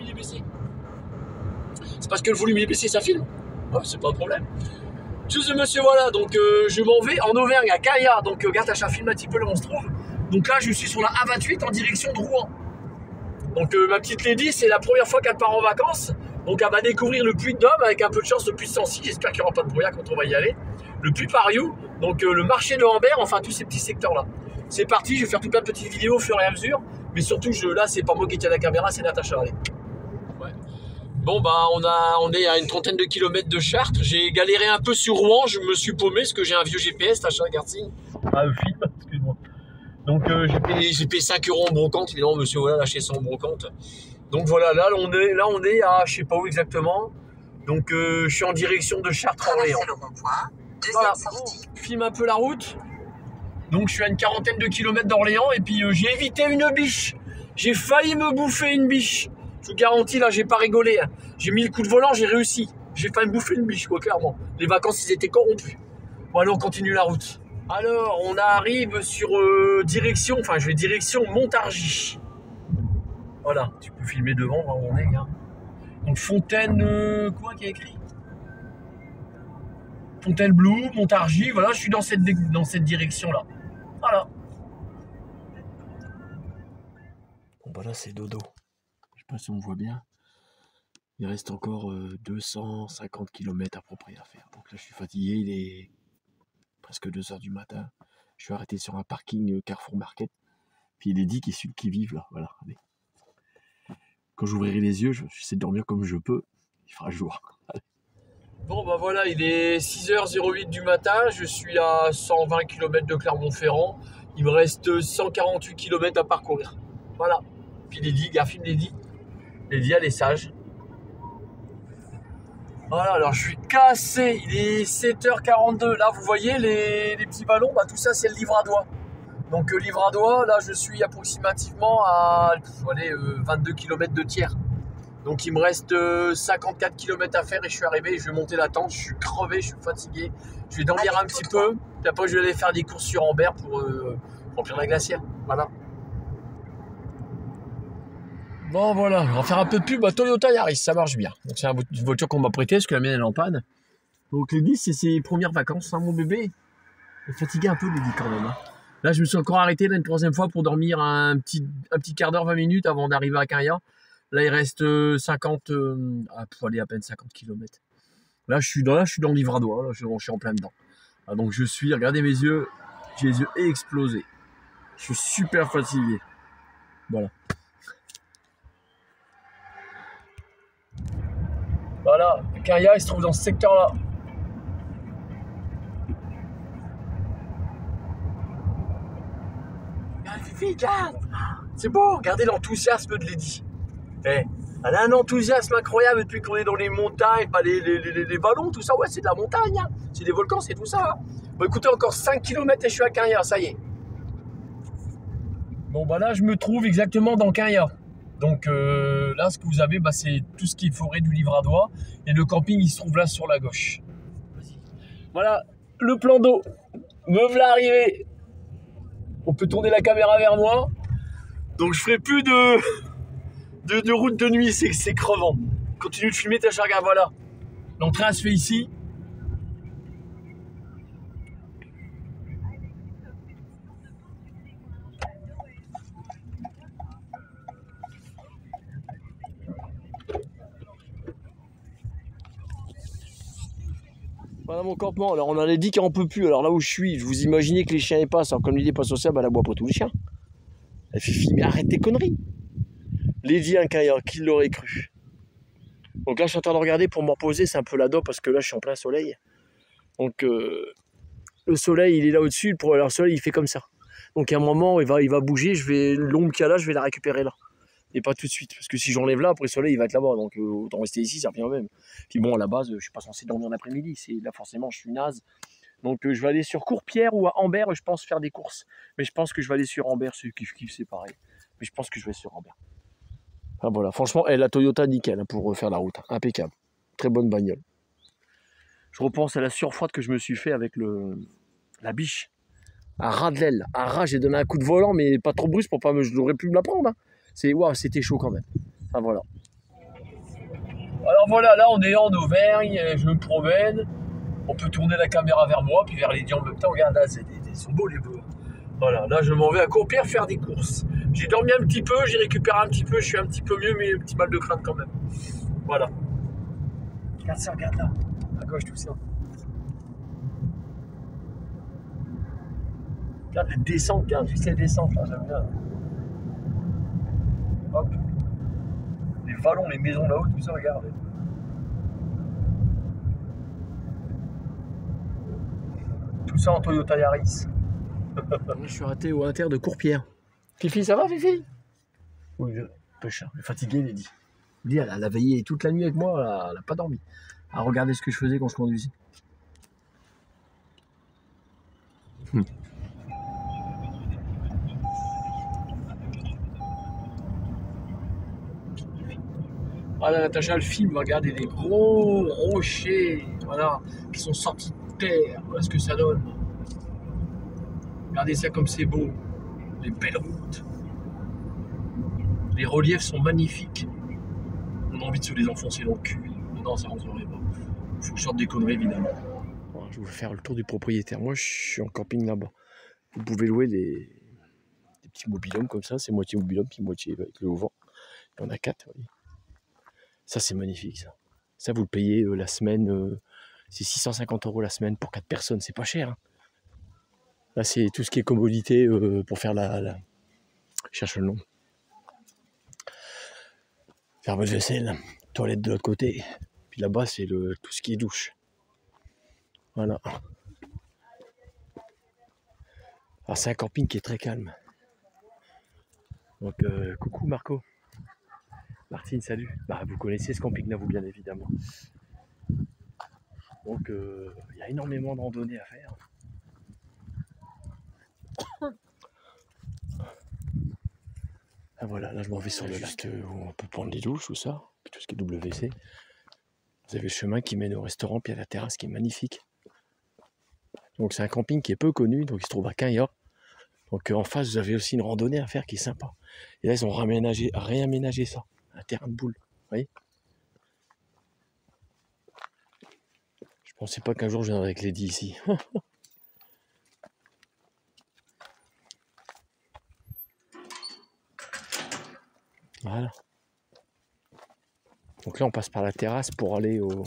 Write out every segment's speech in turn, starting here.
il est baissé. C'est parce que le volume est baissé, ça filme. Ouais, c'est pas un problème. Juste monsieur, voilà, donc je m'en vais en Auvergne à Caya. Donc regarde, je filme un petit peu là où on se trouve. Donc là, je suis sur la A28 en direction de Rouen. Donc ma petite Lady, c'est la première fois qu'elle part en vacances. Donc elle va découvrir le Puy-de-Dôme avec un peu de chance le Puy-de-Sancy. J'espère qu'il n'y aura pas de brouillard quand on va y aller. Le Puy-Pariou, donc le marché de Ambert, enfin tous ces petits secteurs-là. C'est parti, je vais faire tout plein de petites vidéos au fur et à mesure. Mais surtout, là, c'est pas moi qui tiens la caméra, c'est Natacha. Allez. Ouais. Bon, bah, on est à une trentaine de kilomètres de Chartres. J'ai galéré un peu sur Rouen, je me suis paumé parce que j'ai un vieux GPS, Natacha, regarde-y. Ah, film, excuse-moi. Donc, j'ai payé 5 € en brocante. Évidemment, monsieur, voilà, lâché son brocante. Donc, voilà, là, on est à, je sais pas où exactement. Donc, je suis en direction de Chartres-Orléans. Voilà, je filme un peu la route. Donc, je suis à une quarantaine de kilomètres d'Orléans. Et puis, j'ai évité une biche. J'ai failli me bouffer une biche. Je vous garantis, là, j'ai pas rigolé. Hein. J'ai mis le coup de volant, j'ai réussi. J'ai failli me bouffer une biche, quoi, clairement. Les vacances, ils étaient corrompus. Bon, allez, on continue la route. Alors, on arrive sur direction Montargis. Voilà, tu peux filmer devant, là où on est. Hein. Donc, Fontaine, quoi qui est écrit? Fontainebleau, Montargis, voilà, je suis dans cette direction-là. Voilà. Bon, bah là, c'est dodo. Je sais pas si on voit bien. Il reste encore 250 km à peu près à faire. Donc là, je suis fatigué, il est presque 2 h du matin. Je suis arrêté sur un parking Carrefour Market. Puis il est dit qui vivent là. Voilà, allez. Quand j'ouvrirai les yeux, j'essaie de dormir comme je peux. Il fera jour. Allez. Bon, bah voilà, il est 6 h 08 du matin. Je suis à 120 km de Clermont-Ferrand. Il me reste 148 km à parcourir. Voilà. Puis Lady, Garfield Lady. Lady, elle est sage. Voilà, alors je suis cassé, il est 7 h 42. Là, vous voyez les petits ballons, bah, tout ça, c'est le livradois. Donc, livradois, là, je suis approximativement à 22 km de tiers. Donc, il me reste 54 km à faire et je suis arrivé. Je vais monter la tente, je suis crevé, je suis fatigué. Je vais dormir un petit peu. Puis après, je vais aller faire des courses sur Ambert pour remplir la glacière. Voilà. Bon voilà, on va faire un peu de pub à Toyota Yaris, ça marche bien. Donc c'est une voiture qu'on m'a prêtée parce que la mienne elle est en panne. Donc Lady, c'est ses premières vacances, hein, mon bébé. Il est fatigué un peu Lady quand même. Hein. Là je me suis encore arrêté là, une troisième fois pour dormir un petit quart d'heure, 20 minutes avant d'arriver à Caya. Là il reste 50, pour aller à peine 50 km. Là je suis dans le livradois, là, je suis en plein dedans. Ah, donc je suis, regardez mes yeux, j'ai les yeux explosés. Je suis super fatigué. Voilà. Voilà, Caya, il se trouve dans ce secteur-là. Regarde, c'est beau, regardez l'enthousiasme de Lady. Elle a un enthousiasme incroyable depuis qu'on est dans les montagnes, pas les ballons, tout ça, ouais, c'est de la montagne, hein. C'est des volcans, c'est tout ça. Hein. Bon, écoutez, encore 5 km et je suis à Caya, ça y est. Bon, bah là, je me trouve exactement dans Caya. Donc là, ce que vous avez, bah, c'est tout ce qui est forêt du livradois. Et le camping, il se trouve là sur la gauche. Voilà, le plan d'eau. Me voilà arrivé. On peut tourner la caméra vers moi. Donc je ferai plus de route de nuit, c'est crevant. Continue de filmer ta charga, voilà. L'entrée, elle se fait ici. Voilà mon campement. Alors on en a dit qu'on peut plus. Alors là où je suis, vous imaginez que les chiens y passent. Alors comme l'idée pas sociale, bah, elle aboie pas tous les chiens. Elle fait filmer, arrête tes conneries. Lady Caya, qui l'aurait cru. Donc là je suis en train de regarder pour me reposer, c'est un peu la dope parce que là je suis en plein soleil. Donc le soleil il est là au-dessus, le soleil il fait comme ça. Donc à un moment il va bouger, l'ombre qu'il y a là, je vais la récupérer là. Et pas tout de suite, parce que si j'enlève là, après le soleil il va être là-bas, donc autant rester ici, ça revient au même. Puis bon, à la base, je suis pas censé dormir l'après-midi, là forcément je suis naze. Donc je vais aller sur Courpierre ou à Ambert, je pense faire des courses. Mais je pense que je vais aller sur Ambert, c'est kiff, c'est pareil. Mais je pense que je vais sur Ambert. Ah voilà, franchement, la Toyota nickel pour faire la route, impeccable. Très bonne bagnole. Je repense à la surfroide que je me suis fait avec la biche. À ras de l'aile, à ras, j'ai donné un coup de volant, mais pas trop brusque pour pas je n'aurais pu me la prendre. Hein. Waouh, c'était chaud quand même. Ah voilà. Alors voilà, là on est en Auvergne, je me promène. On peut tourner la caméra vers moi, puis vers les dieux en même temps. Regarde, là, ils sont beaux les bleus. Voilà, là je m'en vais à Courpierre faire des courses. J'ai dormi un petit peu, j'ai récupéré un petit peu, je suis un petit peu mieux, mais un petit mal de crâne quand même. Voilà. Regarde ça, regarde là. À gauche, tout ça. Regarde la descente, regarde juste la descente là, j'aime bien. Hop. Les vallons, les maisons là-haut, tout ça, regarde. Tout ça en Toyota Yaris. Je suis raté au inter de Courpierre. Fifi, ça va, Fifi? Oui, un peu cher. Elle est fatiguée, Lydie. Lydie, elle a veillé toute la nuit avec moi, elle n'a pas dormi. À regarder ce que je faisais quand je conduisais. Voilà, Natacha, le film, regardez les gros rochers, voilà, qui sont sortis de terre. Voilà ce que ça donne. Regardez ça comme c'est beau. Les belles routes. Les reliefs sont magnifiques. On a envie de se les enfoncer dans le cul. Non, ça rentrerait pas. Il faut que je sorte des conneries, évidemment. Voilà, je vais vous faire le tour du propriétaire. Moi, je suis en camping là-bas. Vous pouvez louer des petits mobil-homes comme ça. C'est moitié mobil-home, puis moitié avec le haut-vent. Il y en a 4, vous voyez. Ça, c'est magnifique, ça. Ça, vous le payez la semaine. C'est 650 € la semaine pour 4 personnes. C'est pas cher. Hein. Là, c'est tout ce qui est commodité pour faire Je cherche le nom. Faire votre vaisselle. Toilette de l'autre côté. Puis là-bas, c'est tout ce qui est douche. Voilà. Alors, c'est un camping qui est très calme. Donc, coucou Marco. Martine, salut. Bah, vous connaissez ce camping-là, vous, bien évidemment. Donc, il y a énormément de randonnées à faire. Ah, voilà, là, je m'en vais sur le lac où on peut prendre les douches, tout ça. Puis tout ce qui est WC. Vous avez le chemin qui mène au restaurant, puis à la terrasse qui est magnifique. Donc, c'est un camping qui est peu connu, donc il se trouve à Quinriat. Donc, en face, vous avez aussi une randonnée à faire qui est sympa. Et là, ils ont réaménagé ça. Un terrain de boules. Vous voyez ? Je pensais pas qu'un jour je viendrais avec Lady ici. Voilà. Donc là, on passe par la terrasse pour aller au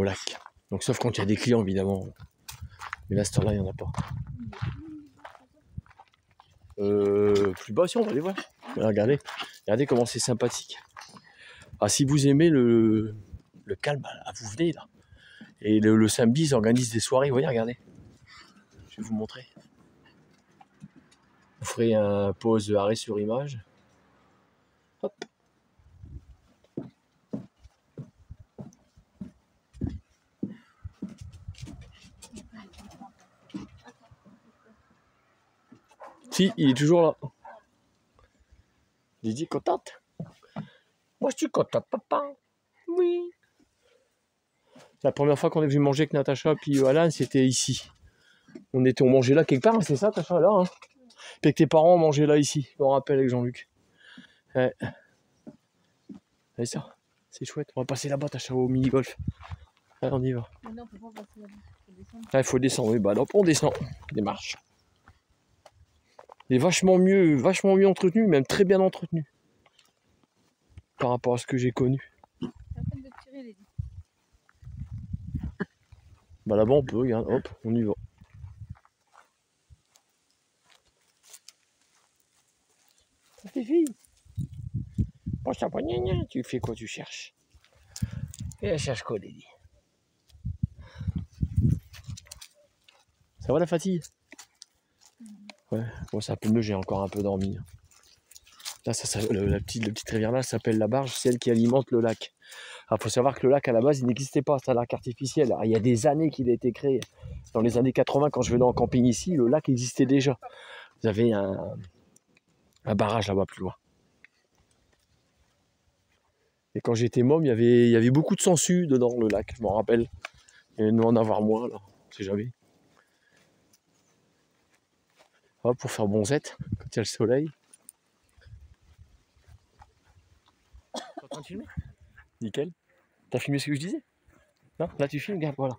lac. Donc sauf quand il y a des clients, évidemment. Mais là, ce temps-là, il n'y en a pas. Plus bas, si, on va aller voir. Regardez comment c'est sympathique. Ah, si vous aimez le calme, vous venez là. Et le samedi, ils organisent des soirées. Vous voyez, regardez. Je vais vous montrer. Vous ferez un pause arrêt sur image. Hop. Si, il est toujours là. Lydie, contente? Moi, je suis contente, papa. Oui. La première fois qu'on est venu manger avec Natacha puis Alan, c'était ici. On mangeait là quelque part, c'est ça, Natacha, là. Hein. Puis avec tes parents, on mangeait là, ici. Je me rappelle avec Jean-Luc. Ouais. C'est ça. C'est chouette. On va passer là-bas, Natacha, au mini-golf. Allez, on y va. Mais non, on peut pas passer là-bas. Il faut descendre. Oui, bah alors, on descend. Des marches. Il est vachement mieux entretenu, même très bien entretenu. Par rapport à ce que j'ai connu. C'est la peine de tirer, les dit. Bah là-bas, on peut, regarde. Hop, on y va. Tes filles. Bon, ça va, tu fais quoi, tu cherches? Et elle cherche quoi, Lady? Ça va la fatigue? Ouais, bon, c'est un peu mieux, j'ai encore un peu dormi. Là, la petite rivière là s'appelle la Barge, c'est elle qui alimente le lac. Alors, faut savoir que le lac à la base, il n'existait pas, c'est un lac artificiel. Alors, il y a des années qu'il a été créé. Dans les années 80, quand je venais en camping ici, le lac existait déjà. Vous avez un barrage là-bas plus loin. Et quand j'étais môme, il y avait beaucoup de sangsues dedans le lac, je m'en rappelle. Il y en avoir moins là, on sait jamais. Hop, pour faire bonzette, quand il y a le soleil. train de filmer? Nickel. T'as filmé ce que je disais? Non? Là tu filmes, regarde, voilà.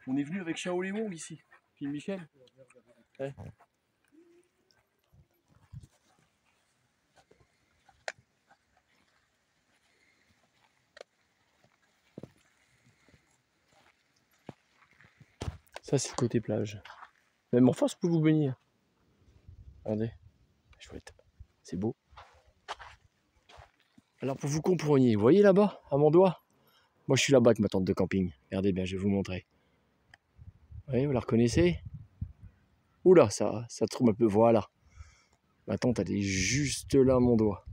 On est venu avec Shaolin Wong ici, Phil Michel. Ouais. Ça c'est le côté plage. Même en face, vous pouvez vous baigner. Regardez, chouette, c'est beau. Alors pour vous compreniez, vous voyez là-bas, à mon doigt? Moi je suis là-bas avec ma tente de camping. Regardez bien, je vais vous montrer. Vous voyez, vous la reconnaissez? Oula, ça tremble un peu, voilà. Ma tente elle est juste là à mon doigt.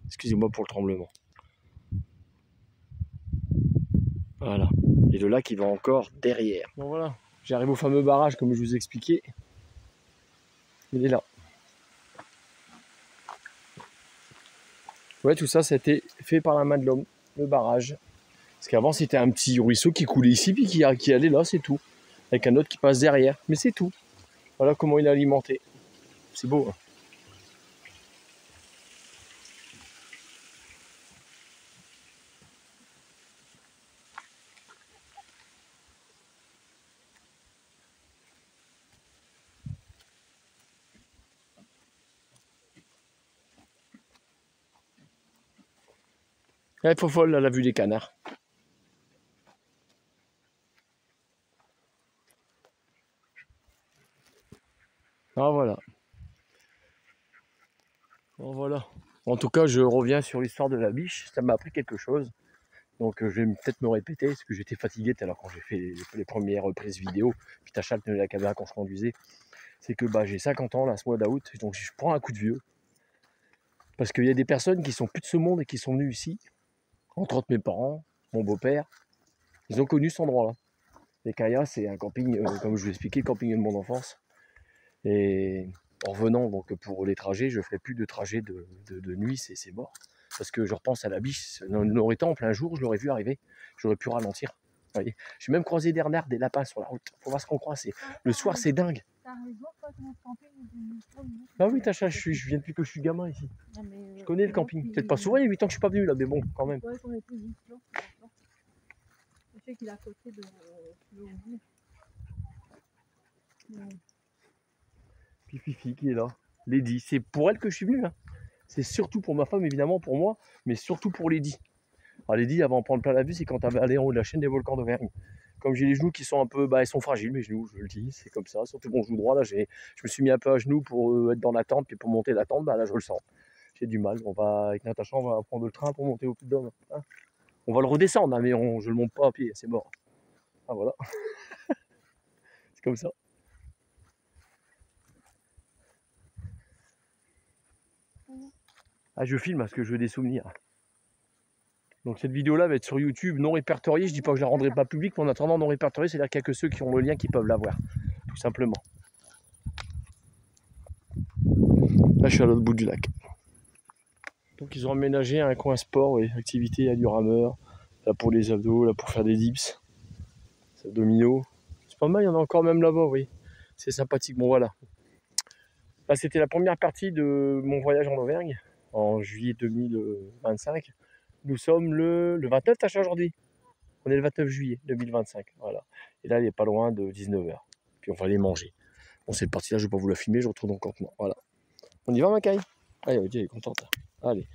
Excusez-moi pour le tremblement. Voilà. Et le lac il va encore derrière. Bon voilà, j'arrive au fameux barrage comme je vous expliquais. Il est là. Ouais, tout ça, c'était fait par la main de l'homme, le barrage. Parce qu'avant, c'était un petit ruisseau qui coulait ici, puis qui allait là, c'est tout. Avec un autre qui passe derrière, mais c'est tout. Voilà comment il est alimenté. C'est beau, hein. Elle est folle à la vue des canards. Ah voilà. Bon voilà. En tout cas, je reviens sur l'histoire de la biche. Ça m'a appris quelque chose. Donc je vais peut-être me répéter, parce que j'étais fatigué tout à l'heure quand j'ai fait les premières reprises vidéo. Puis Tachal tenait la caméra quand je conduisais. C'est que j'ai 50 ans là, ce mois d'août. Donc je prends un coup de vieux. Parce qu'il y a des personnes qui sont plus de ce monde et qui sont venues ici. Entre autres mes parents, mon beau-père. Ils ont connu cet endroit-là. Les Kaya, c'est un camping, comme je vous l'ai expliqué, le camping de mon enfance. Et en revenant donc pour les trajets, je ne ferai plus de trajet de nuit, c'est mort. Parce que je repense à la biche, on aurait été en plein jour, je l'aurais vu arriver, j'aurais pu ralentir. J'ai même croisé des renards, des lapins sur la route. Faut voir ce qu'on croise. Le soir, c'est dingue. Ah oui, Tacha, je viens depuis que je suis gamin ici. Je connais le camping. Peut-être pas souvent, il y a 8 ans que je suis pas venu là, mais bon, quand même. Je sais qu'il est à côté de l'eau. Puis Fifi qui est là. Lady, c'est pour elle que je suis venu. Hein. C'est surtout pour ma femme, évidemment, pour moi, mais surtout pour Lady. Alors Lady, elle va en prendre plein la vue, c'est quand elle va aller en haut de la chaîne des volcans d'Auvergne. Comme j'ai les genoux qui sont un peu, ils sont fragiles, mes genoux, je le dis, c'est comme ça. Surtout mon genou droit, là, je me suis mis un peu à genoux pour être dans la tente, puis pour monter la tente, là, je le sens. J'ai du mal. On va, avec Natacha, on va prendre le train pour monter au Puy de Dôme. Hein. On va le redescendre, hein, mais je le monte pas à pied, c'est mort. Ah voilà. C'est comme ça. Ah, je filme parce que je veux des souvenirs. Donc cette vidéo-là va être sur YouTube non répertoriée. Je dis pas que je la rendrai pas publique, mais en attendant non répertoriée, c'est-à-dire qu'il n'y a que ceux qui ont le lien qui peuvent la voir, tout simplement. Là, je suis à l'autre bout du lac. Donc ils ont aménagé un coin sport et activité, il y a du rameur, là pour les abdos, là pour faire des dips, des abdominaux. C'est pas mal, il y en a encore même là-bas, oui. C'est sympathique. Bon voilà. Là, c'était la première partie de mon voyage en Auvergne, en juillet 2025. Nous sommes le 29, Tacha, aujourd'hui. On est le 29 juillet 2025, voilà. Et là, il n'est pas loin de 19 h. Puis on va aller manger. Bon, cette partie-là, je ne vais pas vous la filmer, je retourne au campement, voilà. On y va, Macaille? Allez, elle est contente. Allez.